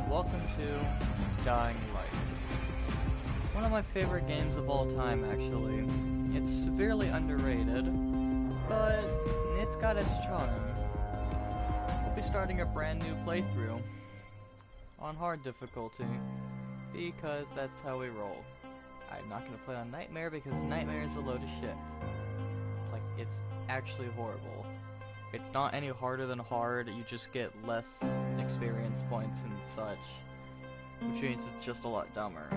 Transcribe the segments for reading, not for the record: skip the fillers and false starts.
welcome to Dying Light. One of my favorite games of all time, actually. It's severely underrated, but it's got its charm. We'll be starting a brand new playthrough on hard difficulty, because that's how we roll. I'm not going to play on Nightmare because Nightmare is a load of shit. Like, it's actually horrible. It's not any harder than hard, you just get less experience points and such, which means it's just a lot dumber.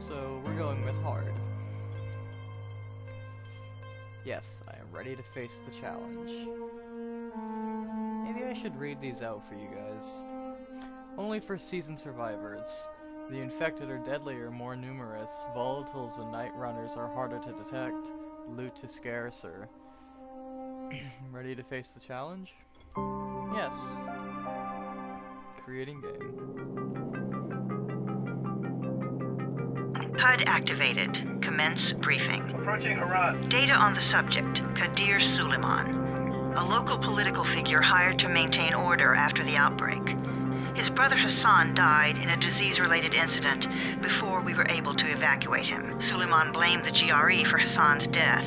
So we're going with hard. Yes, I am ready to face the challenge. Maybe I should read these out for you guys. Only for seasoned survivors. The infected are deadlier, more numerous. Volatiles and night runners are harder to detect. Loot is scarcer. Ready to face the challenge? Yes. Creating game. HUD activated. Commence briefing. Approaching Harad. Data on the subject, Kadir Suleiman. A local political figure hired to maintain order after the outbreak. His brother Hassan died in a disease-related incident before we were able to evacuate him. Suleiman blamed the GRE for Hassan's death.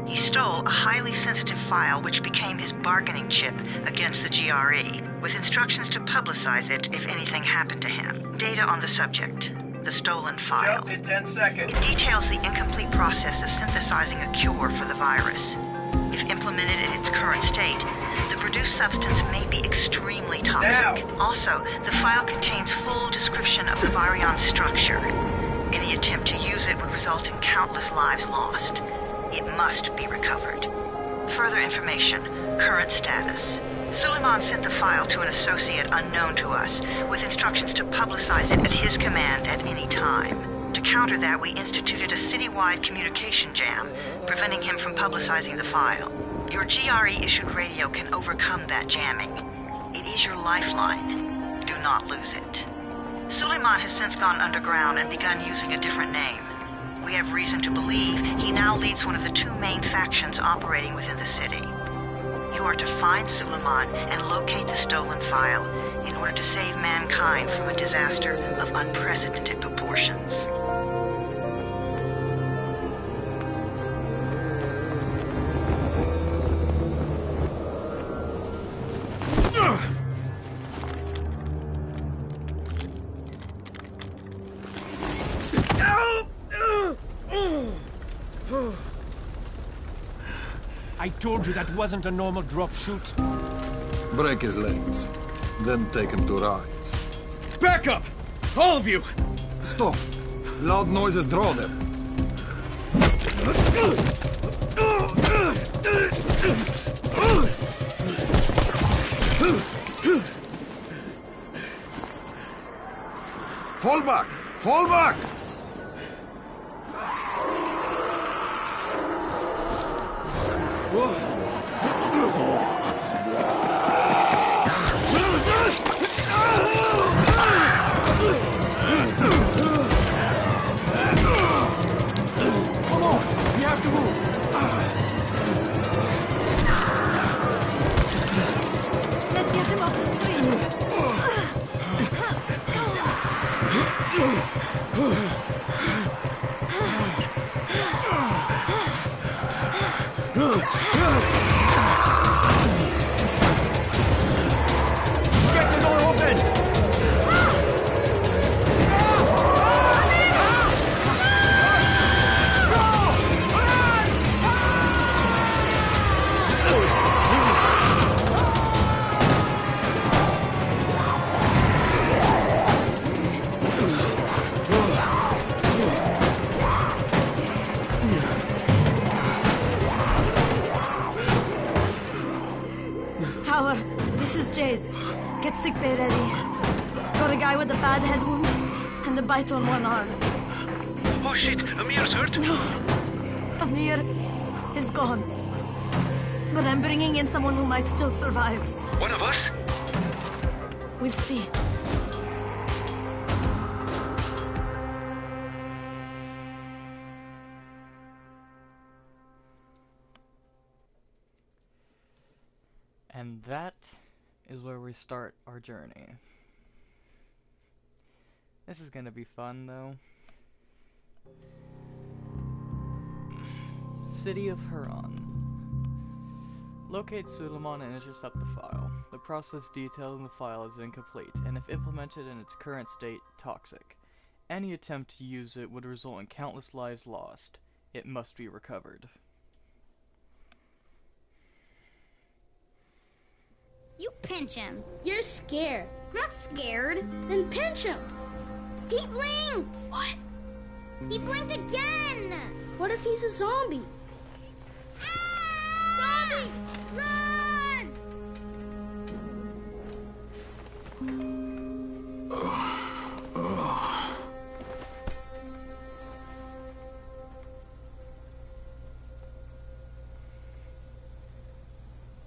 He stole a highly sensitive file which became his bargaining chip against the GRE, with instructions to publicize it if anything happened to him. Data on the subject, the stolen file. Jump in 10 seconds. It details the incomplete process of synthesizing a cure for the virus. If implemented in its current state, the produced substance may be extremely toxic. Now. Also, the file contains full description of the virion's structure. Any attempt to use it would result in countless lives lost. It must be recovered. Further information, current status. Suleiman sent the file to an associate unknown to us, with instructions to publicize it at his command at any time. To counter that, we instituted a citywide communication jam, preventing him from publicizing the file. Your GRE-issued radio can overcome that jamming. It is your lifeline. Do not lose it. Suleiman has since gone underground and begun using a different name. We have reason to believe he now leads one of the two main factions operating within the city. You are to find Suleiman and locate the stolen file in order to save mankind from a disaster of unprecedented proportions. I told you that wasn't a normal drop shoot. Break his legs, then take him to rides. Back up! All of you! Stop! Loud noises draw them. Fall back! Fall back! Come on! We have to move! Let's get him off the street. Get the door open! Tower, this is Jade. Get sickbay ready. Got a guy with a bad head wound and a bite on one arm. Oh shit, Amir's hurt. No, Amir is gone. But I'm bringing in someone who might still survive. One of us? We'll see. And that is where we start our journey. This is gonna be fun, though. City of Huron. Locate Suleiman and intercept the file. The process detailed in the file is incomplete, and if implemented in its current state, toxic. Any attempt to use it would result in countless lives lost. It must be recovered. You pinch him. You're scared. I'm not scared. Then pinch him. He blinked! What? He blinked again! What if he's a zombie? Ah! Zombie! Run!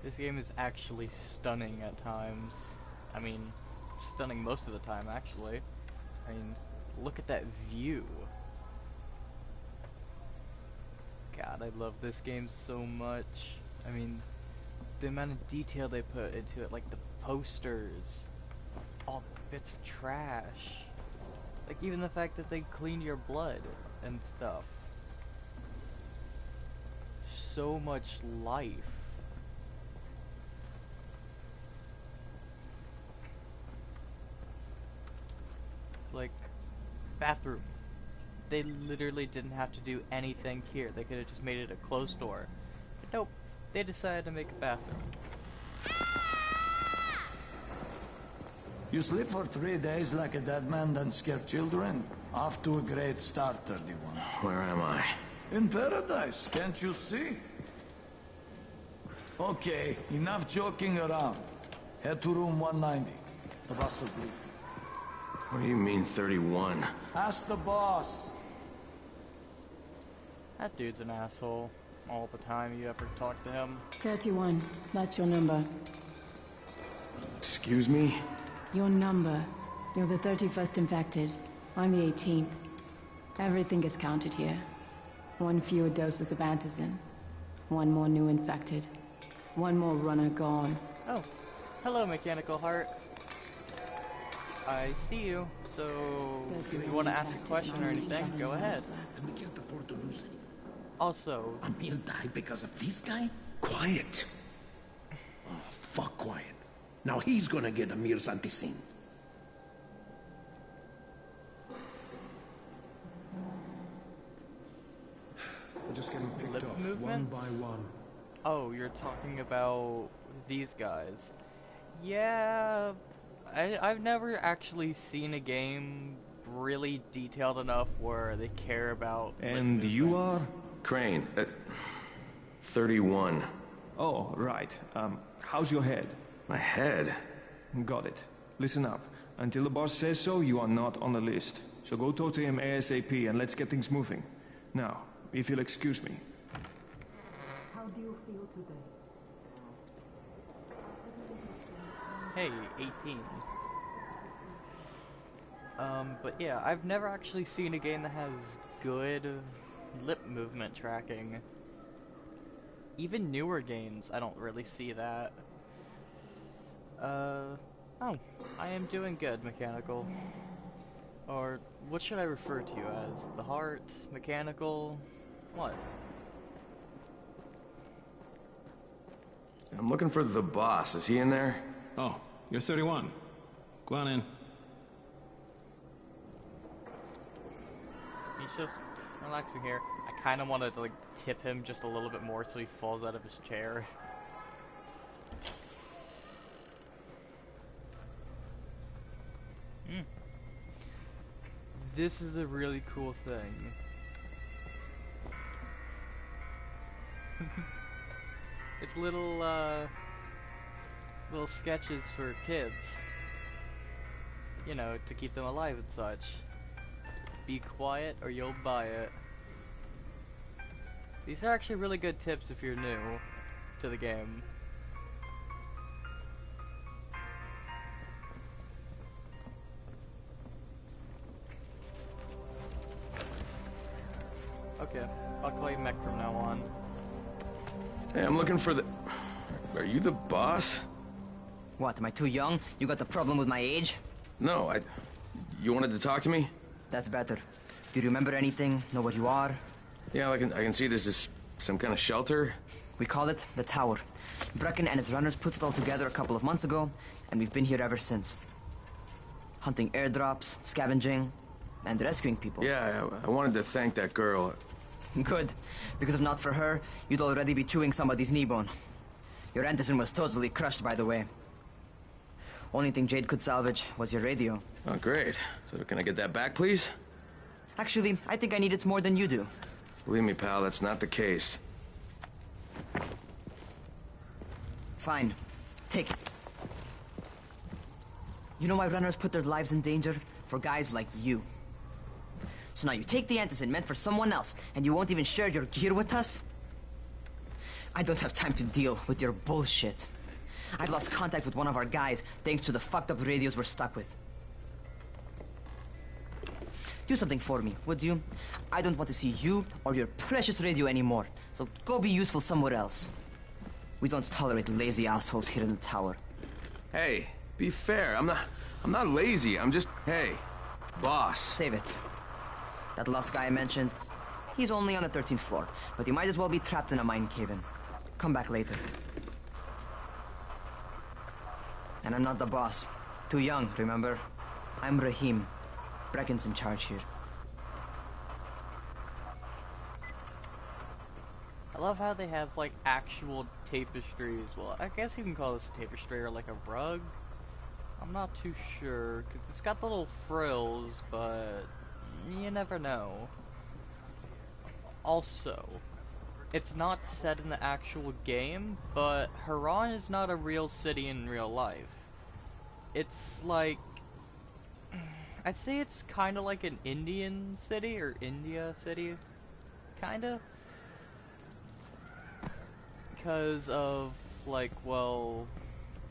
This game is actually stunning at times. I mean, stunning most of the time, actually. I mean, look at that view. God, I love this game so much. I mean, the amount of detail they put into it, like the posters, all the bits of trash. Like even the fact that they clean your blood and stuff. So much life. Like, bathroom. They literally didn't have to do anything here. They could have just made it a closed door. But nope, they decided to make a bathroom. You sleep for 3 days like a dead man, then scare children? Off to a great start, 31. Where am I? In paradise, can't you see? Okay, enough joking around. Head to room 190. The boss will brief you. What do you mean, 31? Ask the boss. That dude's an asshole. All the time you ever talk to him. 31. That's your number. Excuse me? Your number. You're the 31st infected. I'm the 18th. Everything is counted here. 1 fewer doses of antizin. 1 more new infected. 1 more runner gone. Oh, hello, Mechanical Heart. I see you, so if you want to ask a question or anything, go ahead. And we can't afford to lose any. Also, Amir died because of this guy? Quiet. Oh, fuck quiet. Now he's gonna get Amir's anti-scene. We're just getting picked lip off movements? one by one. Oh, you're talking about these guys. Yeah, I've never actually seen a game really detailed enough where they care about lip And you are? movements. Crane. 31. Oh, right. How's your head? My head? Got it. Listen up. Until the boss says so, you are not on the list. So go talk to him ASAP and let's get things moving. Now, if you'll excuse me. How do you feel today? Hey, 18. But yeah, I've never actually seen a game that has good lip movement tracking. Even newer games, I don't really see that. Oh, I am doing good, Mechanical. Or, what should I refer to you as? The Heart? Mechanical? What? I'm looking for the boss. Is he in there? Oh, you're 31. Go on in. He's just relaxing here. I kind of wanted to, like, tip him just a little bit more so he falls out of his chair. This is a really cool thing. It's little sketches for kids. You know, to keep them alive and such. Be quiet or you'll buy it. These are actually really good tips if you're new to the game. Okay, I'll call you Mech from now on. Hey, I'm looking for the... Are you the boss? What, am I too young? You got the problem with my age? No, You wanted to talk to me? That's better. Do you remember anything? Know where you are? Yeah, I can see this is some kind of shelter. We call it the Tower. Brecken and his runners put it all together a couple of months ago, and we've been here ever since. Hunting airdrops, scavenging, and rescuing people. Yeah, I wanted to thank that girl. Good, because if not for her, you'd already be chewing somebody's knee bone. Your Anderson was totally crushed, by the way. Only thing Jade could salvage was your radio. Oh, great. So can I get that back, please? Actually, I think I need it more than you do. Believe me, pal, that's not the case. Fine. Take it. You know why runners put their lives in danger? For guys like you. So now you take the Anderson meant for someone else, and you won't even share your gear with us? I don't have time to deal with your bullshit. I've lost contact with one of our guys thanks to the fucked up radios we're stuck with. Do something for me, would you? I don't want to see you or your precious radio anymore, so go be useful somewhere else. We don't tolerate lazy assholes here in the Tower. Hey, be fair. I'm not lazy. I'm just, hey, boss. Save it. That last guy I mentioned, he's only on the 13th floor, but he might as well be trapped in a mine cave-in. Come back later. And I'm not the boss. Too young, remember? I'm Rahim. Brecken's in charge here. I love how they have, like, actual tapestries. Well, I guess you can call this a tapestry or, like, a rug. I'm not too sure, because it's got the little frills, but you never know. Also, it's not set in the actual game, but Haran is not a real city in real life. It's like, I'd say it's kind of like an Indian city, or India city, kinda. Because of, like, well,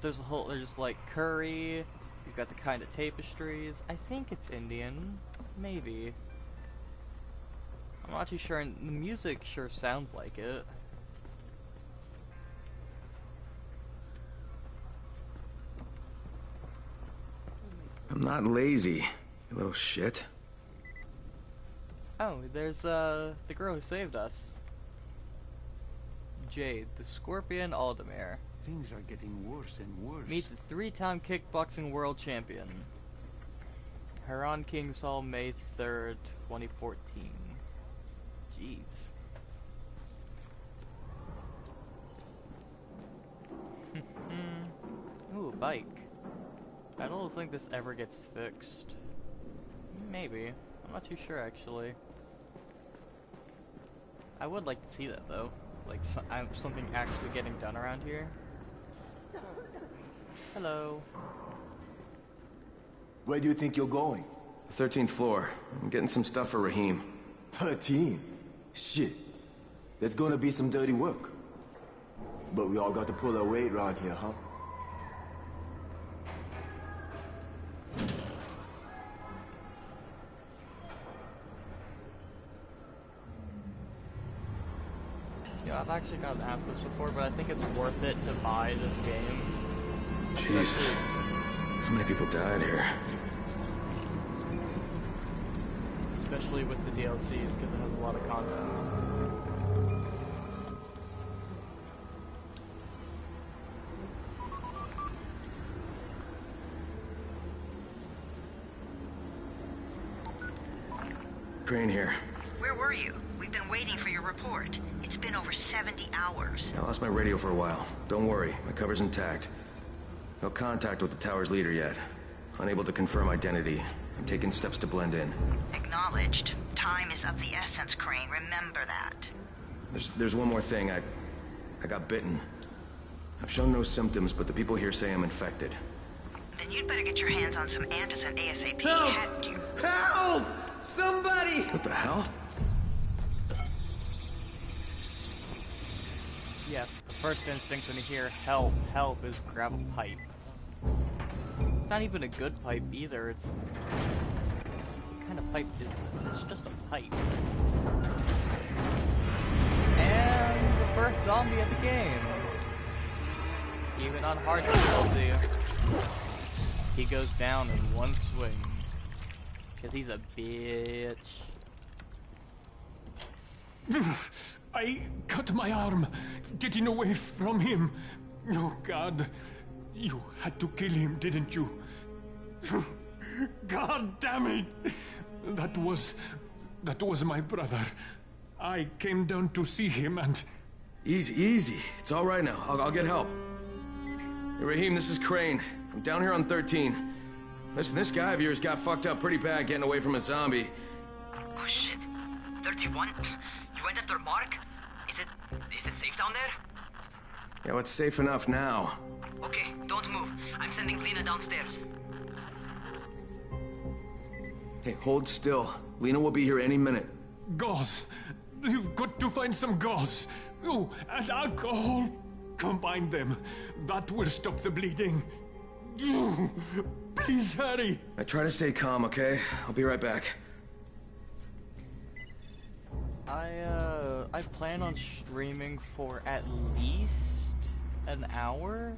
there's like curry, you've got the kind of tapestries. I think it's Indian, maybe. I'm not too sure, and the music sure sounds like it. I'm not lazy, you little shit. Oh, there's the girl who saved us. Jade, the Scorpion Aldemir. Things are getting worse and worse. Meet the 3-time kickboxing world champion. Haran King's Hall, May 3rd, 2014. Jeez. Ooh, a bike. I don't think this ever gets fixed. Maybe. I'm not too sure, actually. I would like to see that, though. Like, something actually getting done around here. Hello. Where do you think you're going? 13th floor. I'm getting some stuff for Rahim. 13? Shit. That's gonna be some dirty work. But we all got to pull our weight around here, huh? Yeah, I've actually gotten asked this before, but I think it's worth it to buy this game. Jesus. How many people died here? Especially with the DLCs, because it has a lot of content. Crane here. Where were you? We've been waiting for your report. It's been over 70 hours. I lost my radio for a while. Don't worry, my cover's intact. No contact with the tower's leader yet. Unable to confirm identity. I'm taking steps to blend in. Acknowledged. Time is of the essence, Crane. Remember that. There's one more thing. I got bitten. I've shown no symptoms, but the people here say I'm infected. Then you'd better get your hands on some antizin ASAP. Help! Help! Somebody! What the hell? Yes, the first instinct when you hear help, help is grab a pipe. It's not even a good pipe either, it's... What kind of pipe is this? It's just a pipe. And the first zombie of the game. Even on hard difficulty, he goes down in one swing. Because he's a bitch. I cut my arm getting away from him. Oh, God. You had to kill him, didn't you? God damn it! That was my brother. I came down to see him and... Easy, easy. It's all right now. I'll get help. Hey, Raheem, this is Crane. I'm down here on 13. Listen, this guy of yours got fucked up pretty bad getting away from a zombie. Oh shit. 31? You went after Mark? Is it safe down there? Yeah, well, it's safe enough now. Okay, don't move. I'm sending Lena downstairs. Hey, hold still. Lena will be here any minute. Gauze. You've got to find some gauze. Oh, and alcohol. Combine them. That will stop the bleeding. Please hurry. I try to stay calm, okay? I'll be right back. I plan on streaming for at least an hour,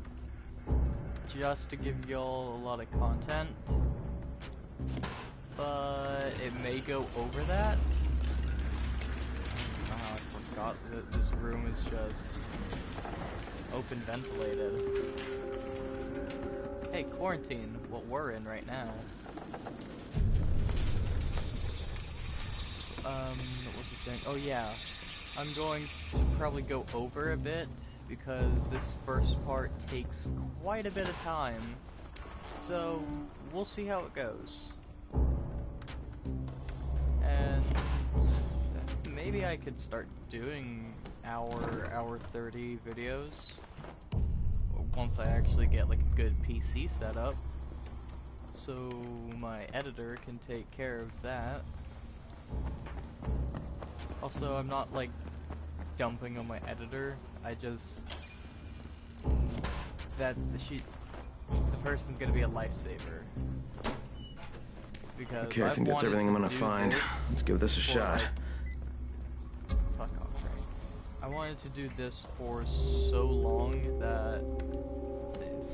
just to give y'all a lot of content, but it may go over that. I forgot that this room is just open ventilated. Hey, quarantine, what we're in right now. What was I saying? Oh yeah, I'm going to probably go over a bit because this first part takes quite a bit of time. So, we'll see how it goes. And maybe I could start doing hour 30 videos once I actually get like a good PC setup, so my editor can take care of that. Also, I'm not like dumping on my editor. I just the person's gonna be a lifesaver because okay, I think that's everything I'm gonna find. Let's give this a shot. Fuck off, right? I wanted to do this for so long that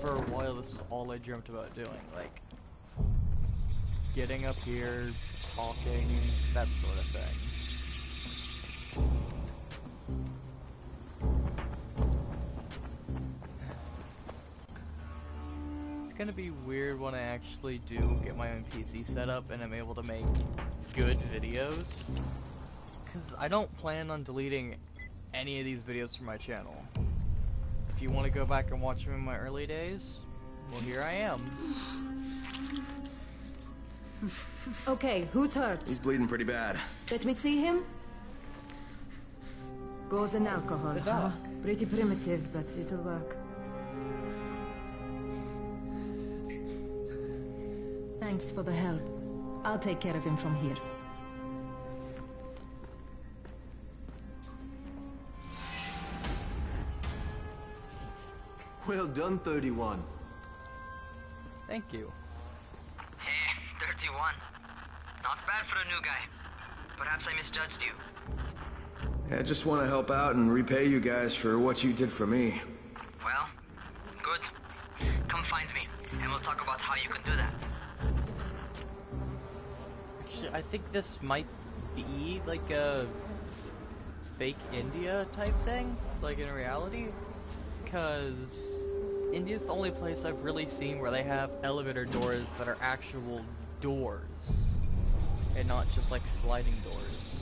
for a while this is all I dreamt about doing, like getting up here, talking, that sort of thing. It's gonna be weird when I actually do get my own PC set up and I'm able to make good videos, because I don't plan on deleting any of these videos from my channel. If you want to go back and watch them in my early days, well, here I am. Okay, who's hurt? He's bleeding pretty bad. Let me see him. Gauze and alcohol, huh? Pretty primitive, but it'll work. Thanks for the help. I'll take care of him from here. Well done, 31. Thank you. Hey, 31. Not bad for a new guy. Perhaps I misjudged you. Yeah, I just want to help out and repay you guys for what you did for me. Well, good. Come find me, and we'll talk about how you can do that. Actually, I think this might be like a fake India type thing, like in reality, because India's the only place I've really seen where they have elevator doors that are actual doors, and not just like sliding doors.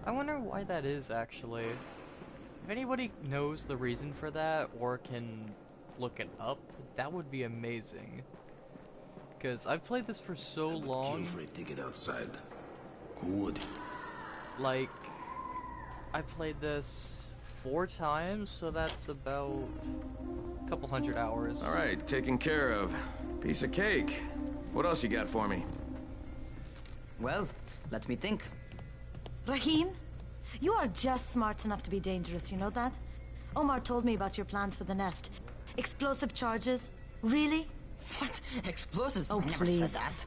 I wonder why that is, actually. If anybody knows the reason for that, or can look it up, that would be amazing. Because I've played this for so long. To get outside. Good. Like, I played this 4 times, so that's about a couple hundred hours. Alright, taken care of. Piece of cake. What else you got for me? Well, let me think. Raheem, you are just smart enough to be dangerous, you know that? Omar told me about your plans for the nest. Explosive charges? Really? What? Explosives? Oh, I never please. said that.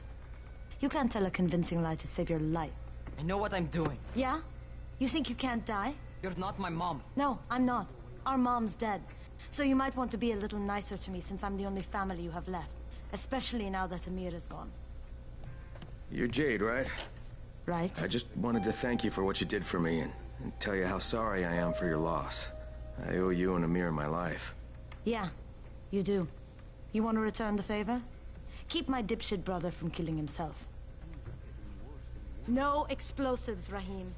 You can't tell a convincing lie to save your life. I know what I'm doing. Yeah? You think you can't die? You're not my mom. No, I'm not. Our mom's dead. So you might want to be a little nicer to me since I'm the only family you have left. Especially now that Amir is gone. You're Jade, right? Right? I just wanted to thank you for what you did for me and tell you how sorry I am for your loss. I owe you and Amir my life. Yeah, you do. You want to return the favor? Keep my dipshit brother from killing himself. No explosives, Rahim.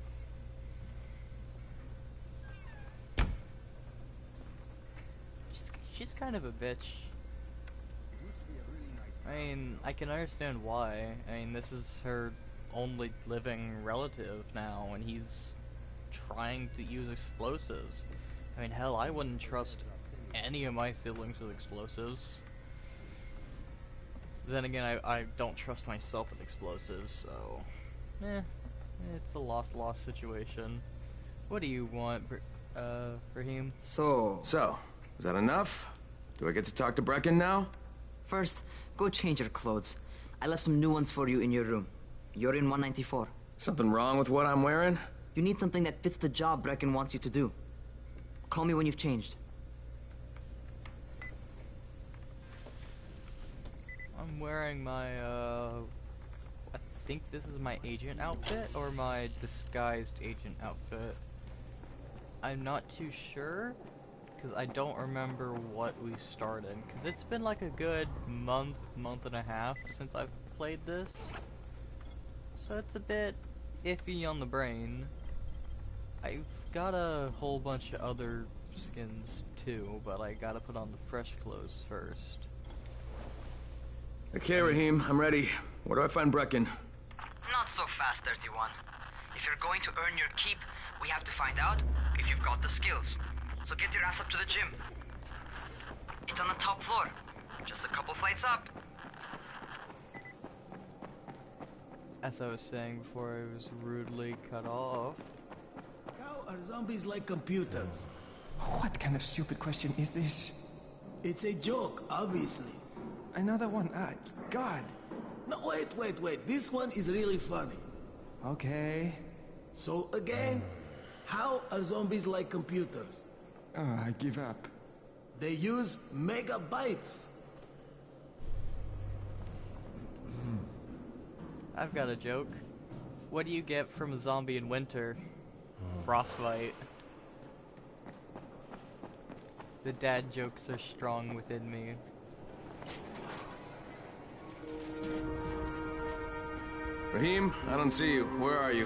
She's kind of a bitch. I mean, I can understand why. I mean, this is her only living relative now, and he's trying to use explosives. I mean, hell, I wouldn't trust any of my siblings with explosives. Then again, I don't trust myself with explosives, so... it's a lost-loss situation. What do you want, Raheem? So, is that enough? Do I get to talk to Brecken now? First, go change your clothes. I left some new ones for you in your room. You're in 194. Something wrong with what I'm wearing? You need something that fits the job Brecken wants you to do. Call me when you've changed. I'm wearing my, I think this is my agent outfit, or my disguised agent outfit. I'm not too sure, because I don't remember what we started, because it's been like a good month and a half since I've played this. So it's a bit iffy on the brain. I've got a whole bunch of other skins too, but I gotta put on the fresh clothes first. Okay, Raheem, I'm ready. Where do I find Brecken? Not so fast, 31. If you're going to earn your keep, we have to find out if you've got the skills. So get your ass up to the gym. It's on the top floor. Just a couple flights up. As I was saying before I was rudely cut off. How are zombies like computers? What kind of stupid question is this? It's a joke, obviously. Another one? God. No, wait. This one is really funny. Okay. So again, how are zombies like computers? I give up. They use megabytes. I've got a joke. What do you get from a zombie in winter? Frostbite. The dad jokes are strong within me. Raheem, I don't see you. Where are you?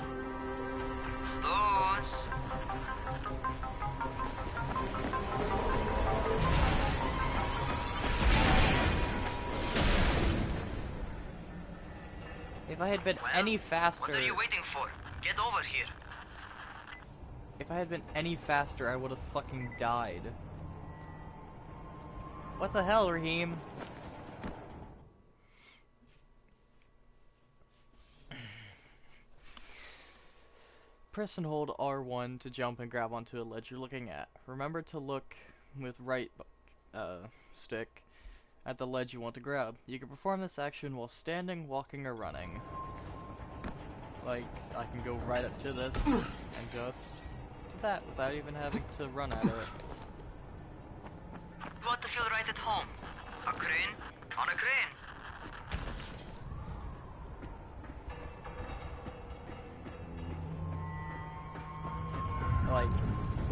Those. If I had been any faster... What are you waiting for? Get over here. If I had been any faster, I would have fucking died. What the hell, Raheem? Press and hold R1 to jump and grab onto a ledge you're looking at. Remember to look with right stick at the ledge you want to grab. You can perform this action while standing, walking, or running. Like, I can go right up to this and just do that without even having to run at it. You want to feel right at home. A crane on a crane. Like,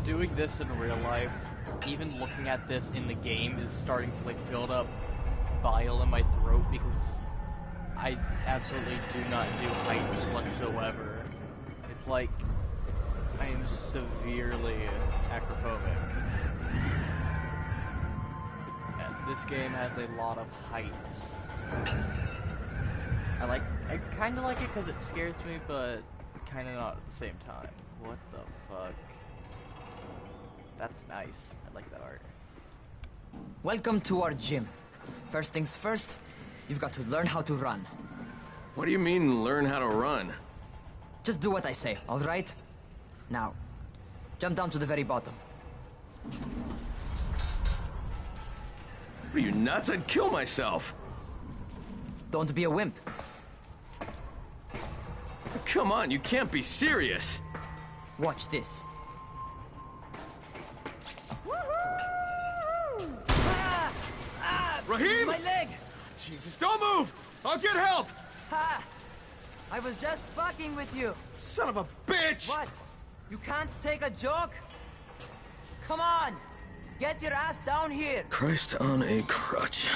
doing this in real life, even looking at this in the game is starting to like build up bile in my throat because I absolutely do not do heights whatsoever. It's like I am severely acrophobic. And this game has a lot of heights. I kind of like it because it scares me, but kind of not at the same time. What the fuck? That's nice. I like that art. Welcome to our gym. First things first, you've got to learn how to run. What do you mean, learn how to run? Just do what I say, alright? Now, jump down to the very bottom. Are you nuts? I'd kill myself. Don't be a wimp. Come on, you can't be serious. Watch this. Raheem! My leg! Jesus, don't move! I'll get help! Ha! I was just fucking with you. Son of a bitch! What? You can't take a joke? Come on! Get your ass down here! Christ on a crutch.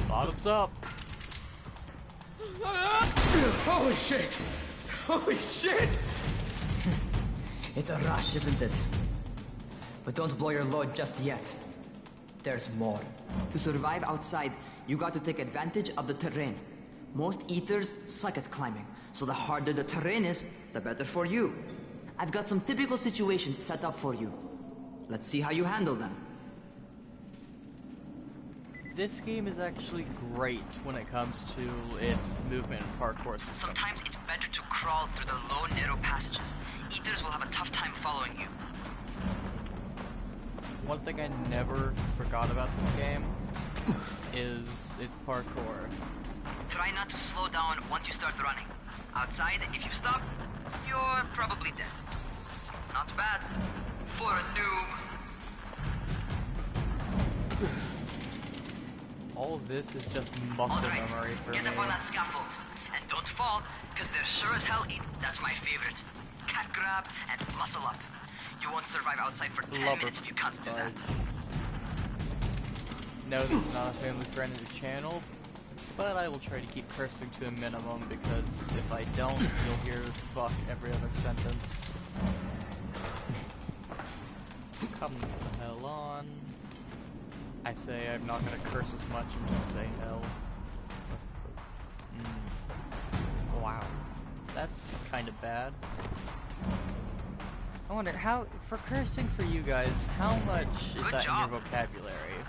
Bottoms up. Holy shit! Holy shit! It's a rush, isn't it? But don't blow your load just yet. There's more. To survive outside, you got to take advantage of the terrain. Most eaters suck at climbing, so the harder the terrain is, the better for you. I've got some typical situations set up for you. Let's see how you handle them. This game is actually great when it comes to its movement and parkour system. Sometimes it's better to crawl through the low, narrow passages. Eaters will have a tough time following you. One thing I never forgot about this game is its parkour. Try not to slow down once you start running. Outside, if you stop, you're probably dead. Not bad for a noob. All of this is just muscle memory for me. Get up on that scaffold. And don't fall, because there's sure as hell ain't. That's my favorite. Cat grab and muscle up. You won't survive outside for 10 minutes if you can't do that. No, this is not a family-friendly channel, but I will try to keep cursing to a minimum, because if I don't, you'll hear fuck every other sentence. Come the hell on. I say I'm not gonna curse as much and just say hell. Wow. That's kind of bad. I wonder how, for cursing for you guys, how much is that in your vocabulary?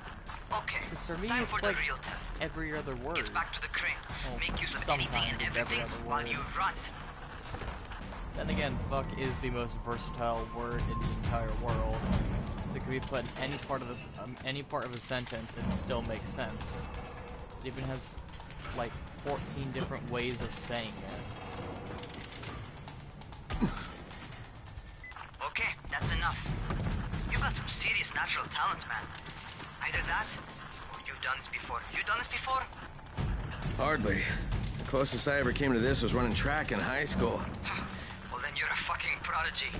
Okay, because for me time it's for like the real test. every other word. Get back to the crane. Well, Make use of sometimes anything and it's every everything other while word. you run. Then again, fuck is the most versatile word in the entire world. So it can be put in any part of this, any part of a sentence and it still makes sense. It even has like 14 different ways of saying it. Okay, that's enough. You've got some serious natural talent, man. Either that, or you've done this before. You done this before? Hardly. The closest I ever came to this was running track in high school. Well, then you're a fucking prodigy.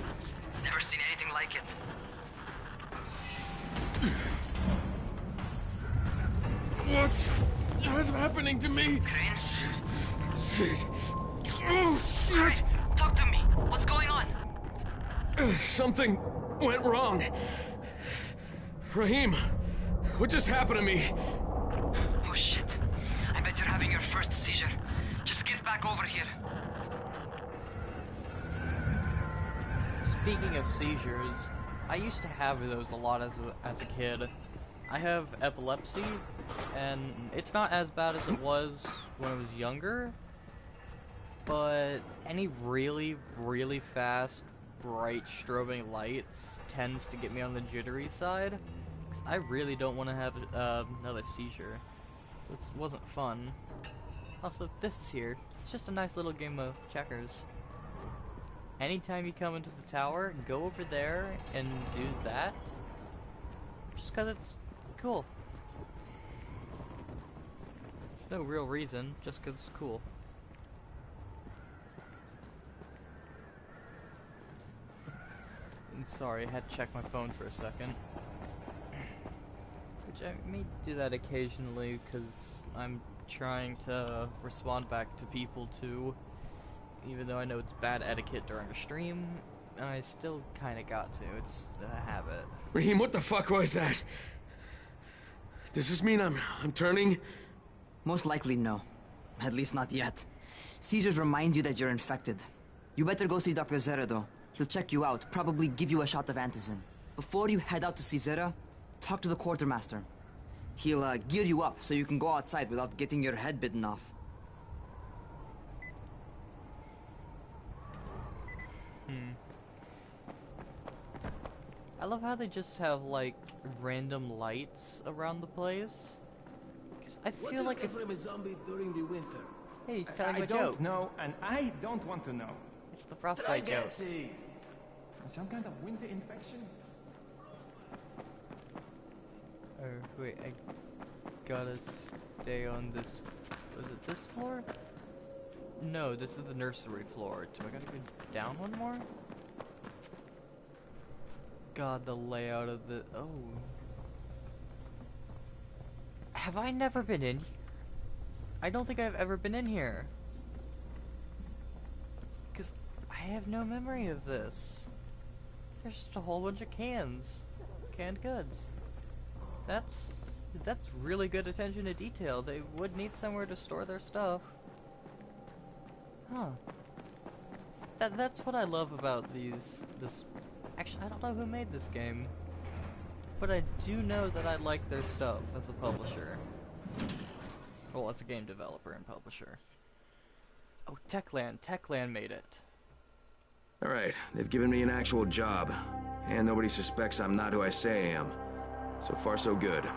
Never seen anything like it. What's happening to me? Crane? Shit. Oh, shit. Talk to me. What's going on? Something went wrong. Raheem, what just happened to me? Oh shit. I bet you're having your first seizure. Just get back over here. Speaking of seizures, I used to have those a lot as a kid. I have epilepsy, and it's not as bad as it was when I was younger, but any really, really fast, bright strobing lights tends to get me on the jittery side, 'cause I really don't want to have another seizure. It wasn't fun. Also, this is here. It's just a nice little game of checkers. Anytime you come into the tower, go over there and do that, just 'cause it's cool. There's no real reason, just 'cause it's cool. Sorry, I had to check my phone for a second. Which I may do that occasionally, because I'm trying to respond back to people too. Even though I know it's bad etiquette during a stream, and I still kinda got to. It's a habit. Raheem, what the fuck was that? Does this mean I'm turning? Most likely no. At least not yet. Seizures remind you that you're infected. You better go see Dr. Zera though. He'll check you out, probably give you a shot of antizin. Before you head out to see Zera, talk to the quartermaster. He'll gear you up so you can go outside without getting your head bitten off. I love how they just have, like, random lights around the place. 'Cause I feel like if... from a zombie during the winter? Hey, he's telling I a don't joke. know, and I don't want to know. It's the frostbite joke. Some kind of winter infection? Wait, I gotta stay on this. Was it this floor? No, this is the nursery floor. Do I gotta go down one more? God, the layout of the. Oh. Have I never been in here? I don't think I've ever been in here. Because I have no memory of this. There's just a whole bunch of cans. Canned goods. That's really good attention to detail. They would need somewhere to store their stuff. Huh. That's what I love about this. Actually, I don't know who made this game. But I do know that I like their stuff as a publisher. Well, as a game developer and publisher. Oh, Techland made it. Alright, they've given me an actual job. And nobody suspects I'm not who I say I am. So far, so good.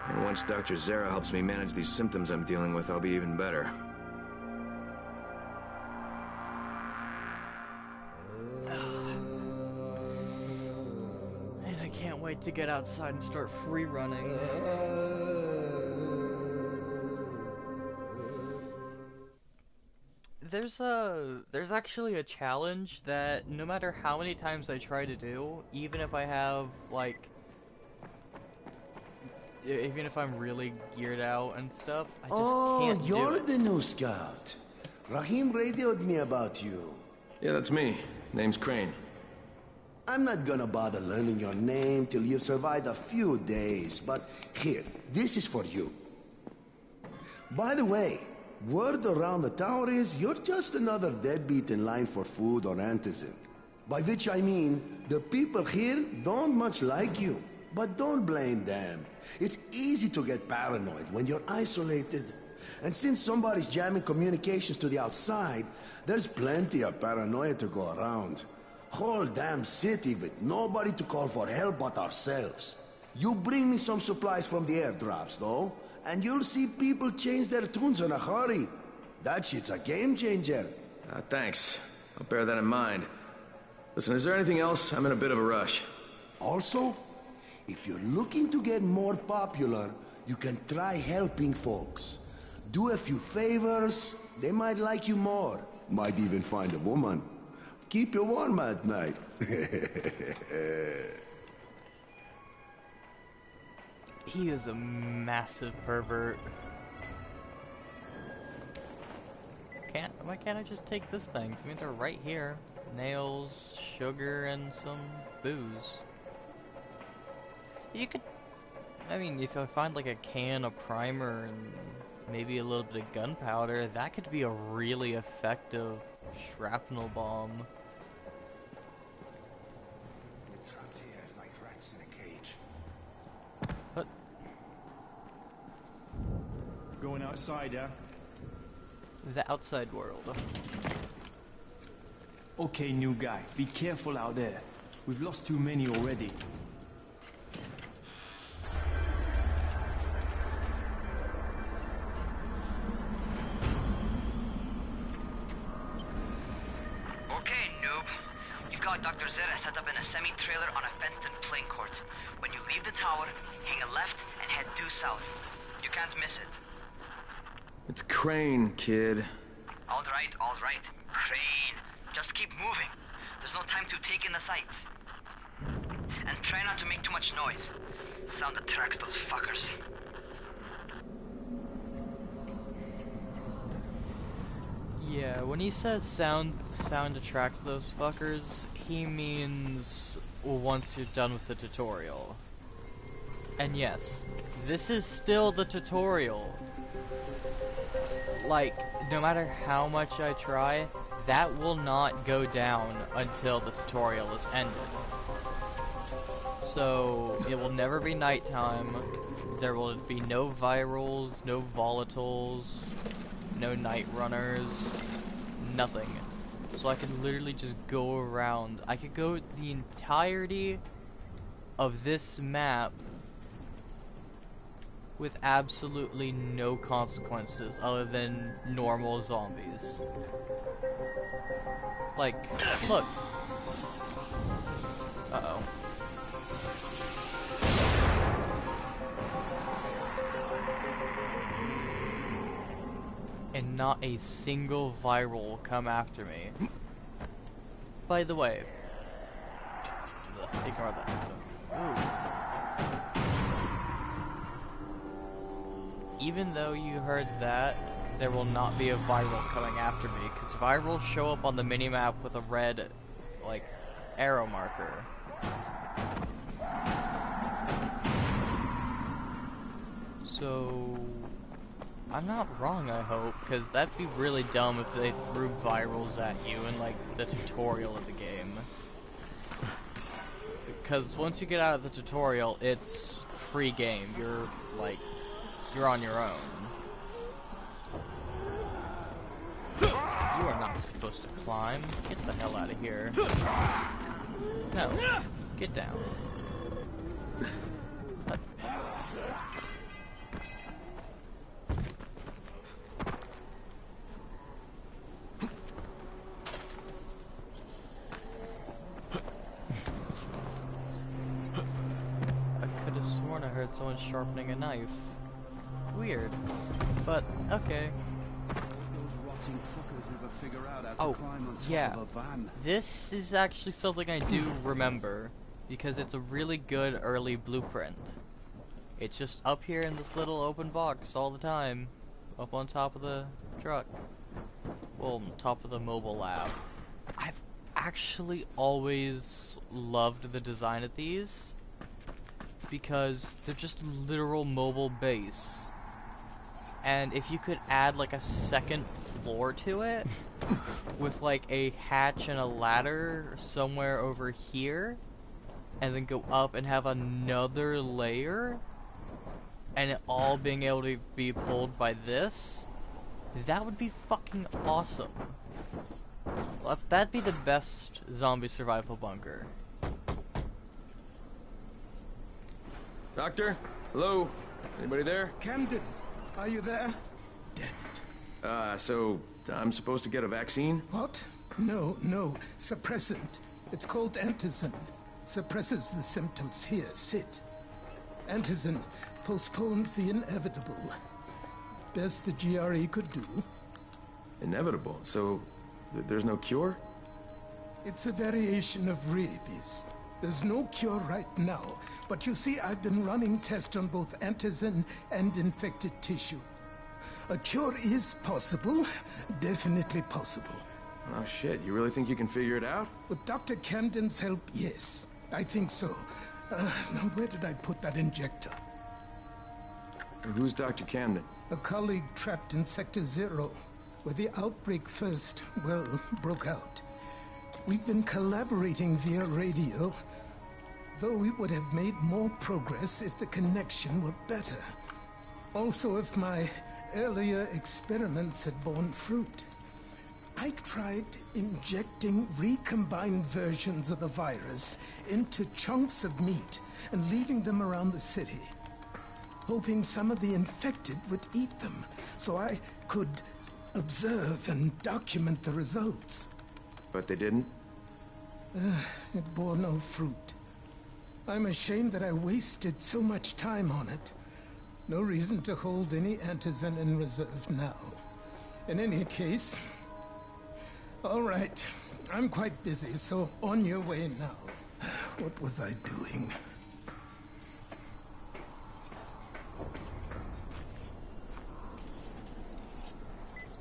And once Dr. Zara helps me manage these symptoms I'm dealing with, I'll be even better. And I can't wait to get outside and start free running. There's actually a challenge that no matter how many times I try to do, even if I have like even if I'm really geared out and stuff, I just can't do it. Oh, you're the new scout. Rahim radioed me about you. Yeah, that's me. Name's Crane. I'm not gonna bother learning your name till you've survived a few days, but here, this is for you. By the way, word around the tower is you're just another deadbeat in line for food or antizin. By which I mean, the people here don't much like you. But don't blame them. It's easy to get paranoid when you're isolated. And since somebody's jamming communications to the outside, there's plenty of paranoia to go around. Whole damn city with nobody to call for help but ourselves. You bring me some supplies from the airdrops, though, and you'll see people change their tunes in a hurry. That shit's a game changer. Thanks. I'll bear that in mind. Listen, is there anything else? I'm in a bit of a rush. Also, if you're looking to get more popular, you can try helping folks. Do a few favors, they might like you more. Might even find a woman. Keep you warm at night. He is a massive pervert. Why can't I just take this thing? I mean, they're right here. Nails, sugar, and some booze. You could... I mean, if I find like a can of primer and maybe a little bit of gunpowder, that could be a really effective shrapnel bomb. We're trapped here like rats in a cage. What? Going outside, yeah? The outside world. Okay, new guy, be careful out there. We've lost too many already. Okay, noob. You've got Dr. Zara set up in a semi-trailer on a fenced-in playing court. When you leave the tower, hang a left and head due south. You can't miss it. It's Crane, kid. All right. Crane. Just keep moving. There's no time to take in the sights. And try not to make too much noise. Sound attracts those fuckers. Yeah, when he says sound attracts those fuckers, he means once you're done with the tutorial. And yes, this is still the tutorial. Like, no matter how much I try, that will not go down until the tutorial is ended. So, it will never be nighttime, there will be no virals, no volatiles, no night runners, nothing. So I can literally just go around. I could go the entirety of this map with absolutely no consequences other than normal zombies. Like, look. Uh-oh. not a single viral come after me. By the way, ignore that. Ooh. Even though you heard that, there will not be a viral coming after me, because virals show up on the minimap with a red, like, arrow marker. So, I'm not wrong, I hope, because that'd be really dumb if they threw virals at you in, like, the tutorial of the game. Because once you get out of the tutorial, it's free game. You're, like, you're on your own. You are not supposed to climb. Get the hell out of here. No. Get down. I heard someone sharpening a knife. Weird. But, okay. Oh, yeah. This is actually something I do remember, because it's a really good early blueprint. It's just up here in this little open box all the time. Up on top of the truck. Well, on top of the mobile lab. I've actually always loved the design of these, because they're just literal mobile base. And if you could add like a second floor to it, with like a hatch and a ladder somewhere over here, and then go up and have another layer, and it all being able to be pulled by this, that would be fucking awesome. That'd be the best zombie survival bunker. Doctor? Hello? Anybody there? Camden, are you there? So I'm supposed to get a vaccine? What? No, suppressant. It's called antizin. Suppresses the symptoms. Here, sit. Antizin postpones the inevitable. Best the GRE could do. Inevitable? So there's no cure? It's a variation of rabies. There's no cure right now, but you see, I've been running tests on both antizin and infected tissue. A cure is possible, definitely possible. Oh shit, you really think you can figure it out? With Dr. Camden's help, yes. I think so. Now where did I put that injector? Who's Dr. Camden? A colleague trapped in Sector 0, where the outbreak first, well, broke out. We've been collaborating via radio, though we would have made more progress if the connection were better. Also, if my earlier experiments had borne fruit. I tried injecting recombined versions of the virus into chunks of meat and leaving them around the city, hoping some of the infected would eat them so I could observe and document the results. But they didn't? It bore no fruit. I'm ashamed that I wasted so much time on it. No reason to hold any antizin in reserve now. In any case, all right, I'm quite busy, so on your way now. What was I doing?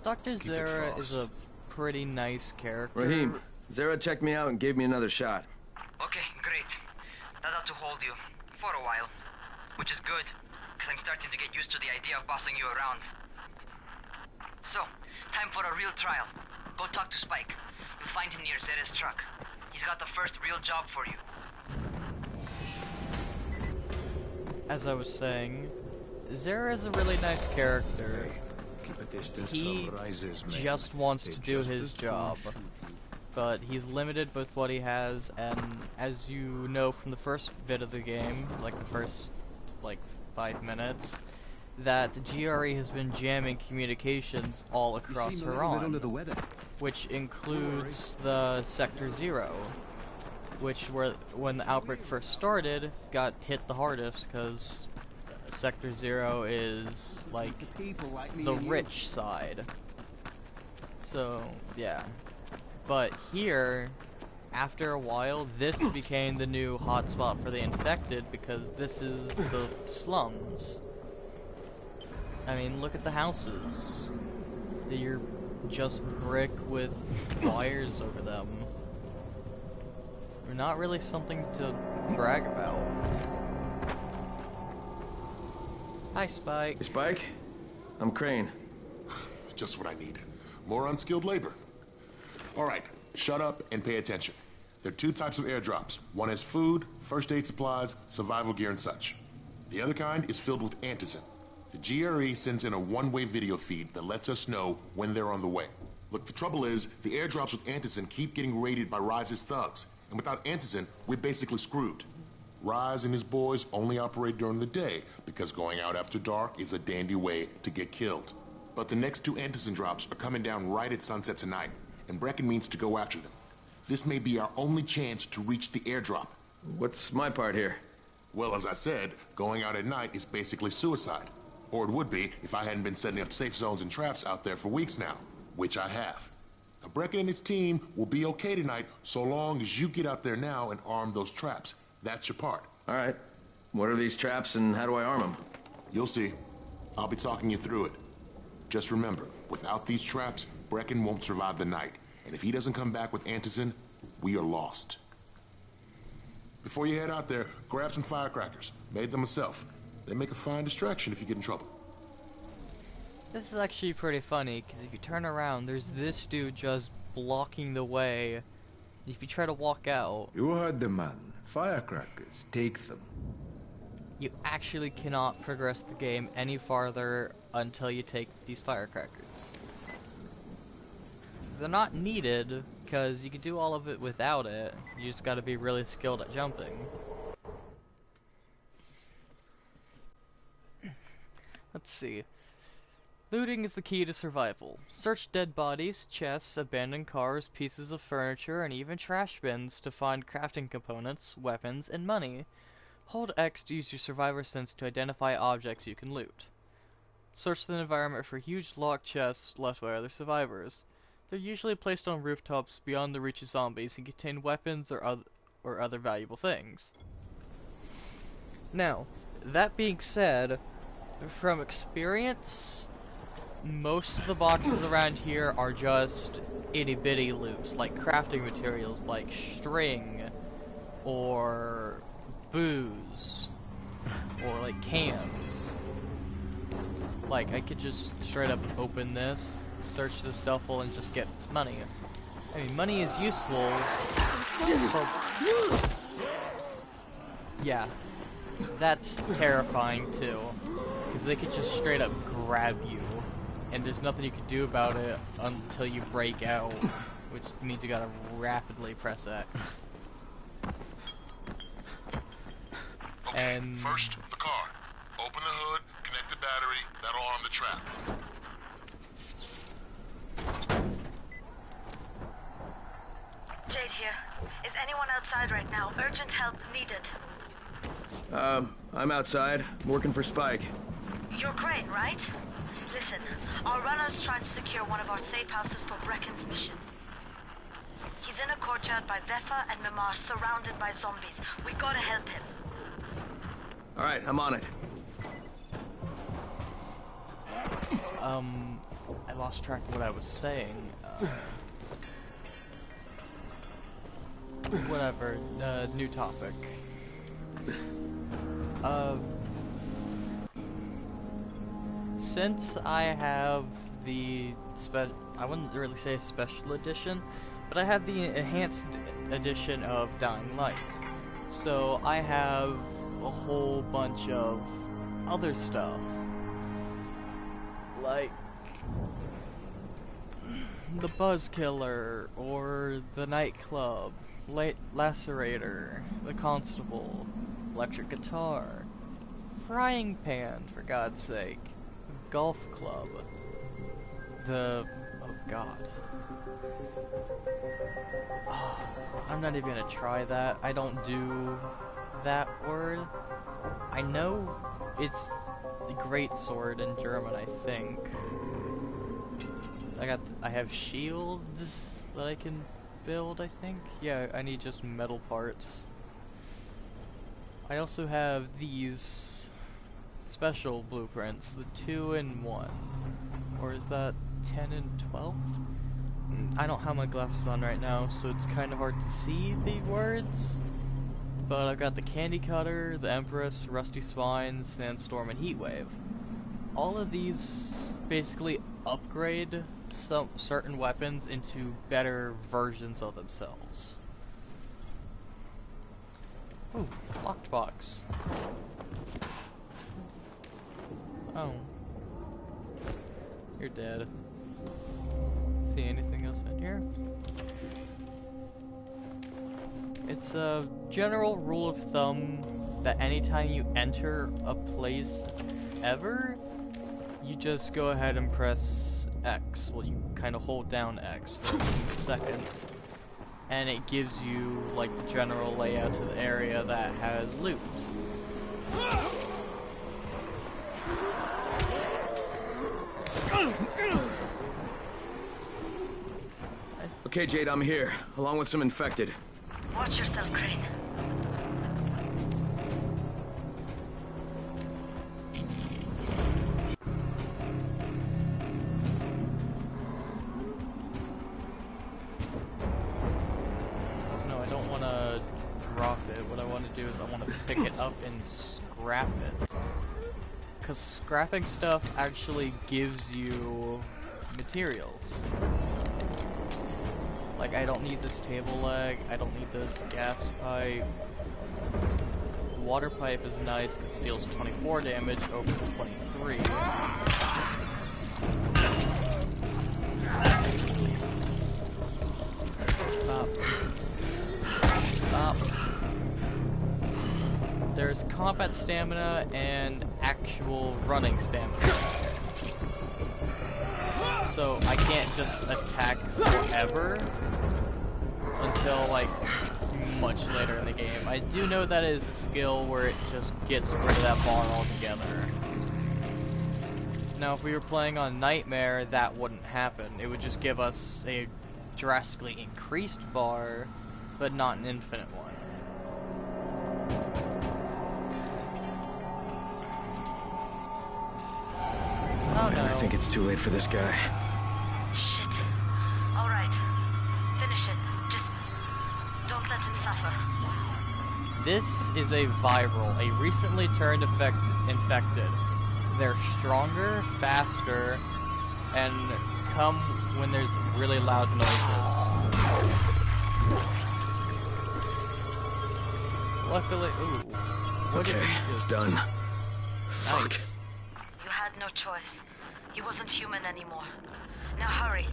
Dr. Zara is a pretty nice character. Rahim, Zara checked me out and gave me another shot. Okay, great. That ought to hold you. For a while. Which is good, because I'm starting to get used to the idea of bossing you around. So, time for a real trial. Go talk to Spike. You'll find him near Zera's truck. He's got the first real job for you. As I was saying, Zara is a really nice character. He just wants to do his job, but he's limited with what he has, and as you know from the first bit of the game, like the first, 5 minutes, that the GRE has been jamming communications all across Iran, which includes the Sector 0, which when the outbreak first started, got hit the hardest, because Sector 0 is, like, the rich side. So, yeah. But here, after a while, this became the new hotspot for the infected because this is the slums. I mean, look at the houses. They're just brick with wires over them. They're not really something to brag about. Hi, Spike. Hey, Spike? I'm Crane. Just what I need. More unskilled labor. All right, shut up and pay attention. There are two types of airdrops. One has food, first aid supplies, survival gear, and such. The other kind is filled with antizin. The GRE sends in a one-way video feed that lets us know when they're on the way. Look, the trouble is, the airdrops with antizin keep getting raided by Rise's thugs, and without antizin, we're basically screwed. Rise and his boys only operate during the day, because going out after dark is a dandy way to get killed. But the next two antizin drops are coming down right at sunset tonight, and Brecken means to go after them. This may be our only chance to reach the airdrop. What's my part here? Well, as I said, going out at night is basically suicide. Or it would be if I hadn't been setting up safe zones and traps out there for weeks now, which I have. Now, Brecken and his team will be okay tonight so long as you get out there now and arm those traps. That's your part. All right. What are these traps and how do I arm them? You'll see. I'll be talking you through it. Just remember, without these traps, Brecken won't survive the night. And if he doesn't come back with antizin, we are lost. Before you head out there, grab some firecrackers. Made them myself. They make a fine distraction if you get in trouble. This is actually pretty funny, because if you turn around, there's this dude just blocking the way. If you try to walk out... You heard the man. Firecrackers, take them. You actually cannot progress the game any farther until you take these firecrackers. They're not needed, because you can do all of it without it. You just gotta be really skilled at jumping. Let's see. Looting is the key to survival. Search dead bodies, chests, abandoned cars, pieces of furniture, and even trash bins to find crafting components, weapons, and money. Hold X to use your survivor sense to identify objects you can loot. Search the environment for huge locked chests left by other survivors. They're usually placed on rooftops beyond the reach of zombies and contain weapons or other valuable things. Now, that being said, from experience, most of the boxes around here are just itty bitty loops, like crafting materials like string, or booze, or like cans. Like, I could just straight up open this, search this duffel, and just get money. I mean, money is useful for... Yeah, that's terrifying too, because they could just straight up grab you, and there's nothing you can do about it until you break out, which means you gotta rapidly press X. Okay, and first, the car. Open the hood, connect the battery, that'll arm the trap. Jade here. Is anyone outside right now? Urgent help needed. I'm outside, working for Spike. You're Crane, right? Listen, our runner's trying to secure one of our safe houses for Brecken's mission. He's in a courtyard by Vefa and Mimar, surrounded by zombies. We gotta help him. Alright, I'm on it. I lost track of what I was saying. Whatever, new topic. Since I have the I wouldn't really say special edition, but I have the enhanced edition of Dying Light. So I have a whole bunch of other stuff. Like the Buzzkiller, or the Nightclub, Lacerator, the Constable, Electric Guitar, Frying Pan, for God's sake, Golf Club, oh god. Oh, I'm not even gonna try that. I don't do that word. I know it's the Great Sword in German, I think. I have shields that I can build, I think. Yeah, I need just metal parts. I also have these special blueprints, the 2 and 1. Or is that 10 and 12? I don't have my glasses on right now, so it's kind of hard to see the words. But I've got the Candy Cutter, the Empress, Rusty Spine, Sandstorm, and Heatwave. All of these basically upgrade some certain weapons into better versions of themselves. Ooh, locked box. Oh. You're dead. See anything else in here? It's a general rule of thumb that anytime you enter a place ever, you just go ahead and press X. Well, you kind of hold down X for a second, and it gives you like the general layout of the area that has loot. Okay, Jade, I'm here, along with some infected. Watch yourself, Crane. No, I don't want to drop it. What I want to do is I want to pick it up and scrap it. Because scrapping stuff actually gives you materials. Like, I don't need this table leg, I don't need this gas pipe. Water pipe is nice because it deals 24 damage over 23. Stop. Stop. There's combat stamina and actual running stamina. So I can't just attack forever until like much later in the game. I do know that is a skill where it just gets rid of that bar altogether. Now if we were playing on Nightmare, that wouldn't happen. It would just give us a drastically increased bar, but not an infinite one. Oh man, I think it's too late for this guy. Shit. Alright. Finish it. Just don't let him suffer. This is a viral, a recently turned infected. They're stronger, faster, and come when there's really loud noises. Luckily, ooh. What Okay, it's done. Nice. Fuck. You had no choice. He wasn't human anymore. Now hurry.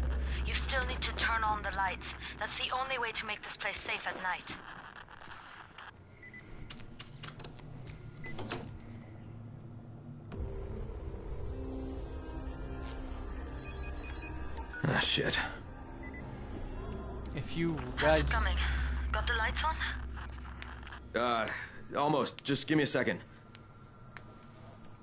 You still need to turn on the lights. That's the only way to make this place safe at night. Ah, shit. If you How's guys... it coming? Got the lights on? Almost. Just give me a second.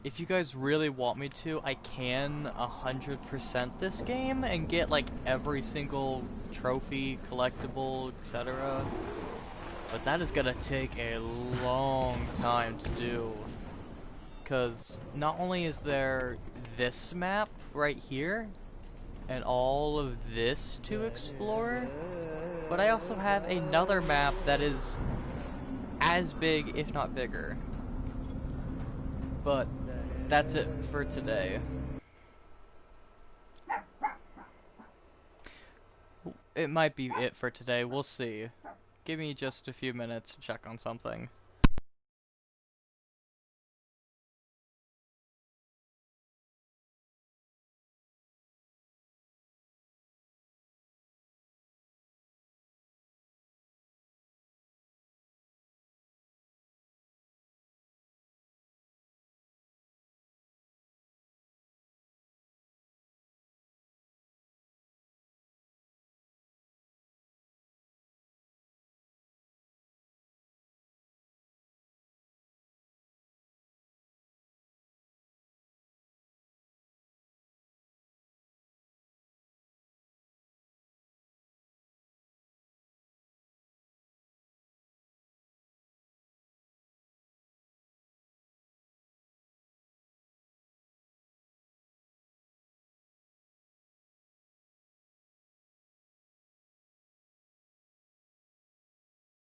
If you guys really want me to, I can 100% this game and get like every single trophy, collectible, etc. But that is gonna take a long time to do. Because not only is there this map right here, and all of this to explore, but I also have another map that is as big, if not bigger. But that's it for today. It might be it for today, we'll see. Give me just a few minutes to check on something.